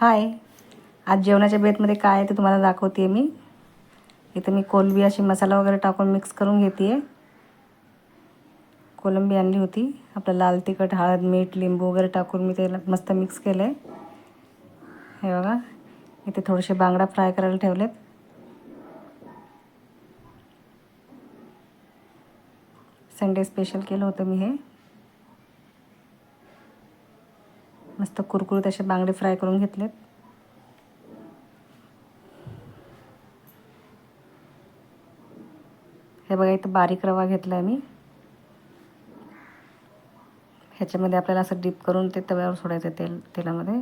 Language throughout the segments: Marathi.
हाय, आज जेवणाच्या बेतमध्ये काय आहे ते तुम्हाला दाखवते मी. इथे मी कोलंबी अशी मसाला वगैरे टाकून मिक्स करून घेते आहे. कोलंबी आणली होती. आपलं लाल तिखट, हळद, मीठ, लिंबू वगैरे टाकून मी त्याला मस्त मिक्स केलं आहे. हे बघा, इथे थोडेसे बांगडा फ्राय करायला ठेवलेत. संडे स्पेशल केलं होतं मी हे. मस्त कुरकुरीत असे बांगडे फ्राय करून घेतलेत. हे बघा, इथं बारीक रवा घेतला आहे मी. ह्याच्यामध्ये आपल्याला असं डीप करून ते तव्यावर सोडायचं तेलामध्ये.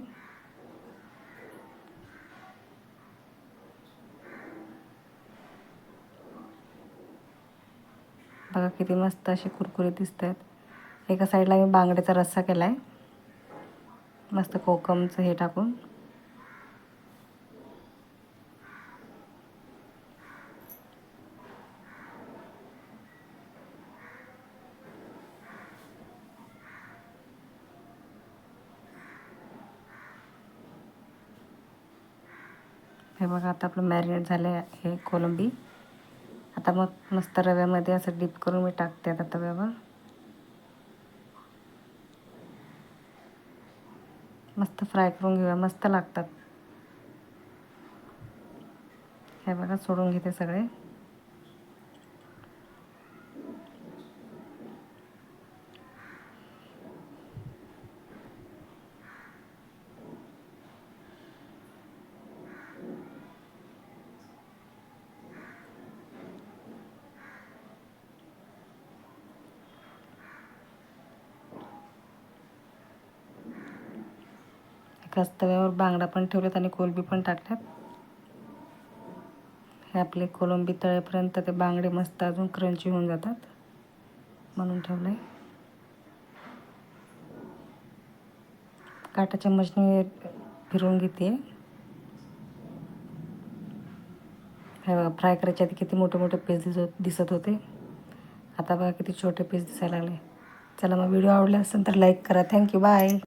बघा किती मस्त असे कुरकुरीत दिसत आहेत. एका साईडला मी बांगड्याचा रस्सा केला आहे मस्त कोकमचं हे टाकून. हे बघा, आता आपलं मॅरिनेट झालं आहे हे कोलंबी. आता मग मस्त रव्यामध्ये असं डीप करून मी टाकते आता तव्यावर. मस्त फ्राय करून घेऊया, मस्त लागतात. हे बघा, सोडून घेते सगळे. एकाच तव्यावर बांगडा पण ठेवलेत आणि कोलंबी पण टाकल्यात. हे आपले कोलंबी तळेपर्यंत ते बांगडे मस्त अजून क्रंची होऊन जातात म्हणून ठेवलं आहे. काटा चम्मचने फिरवून घेते. हे बघा, फ्राय करायच्या आधी किती मोठे मोठे पीस दिसत होते. आता बघा किती छोटे पीस दिसायला लागले. चला, मग व्हिडिओ आवडला असेल तर लाईक करा. Thank you, bye.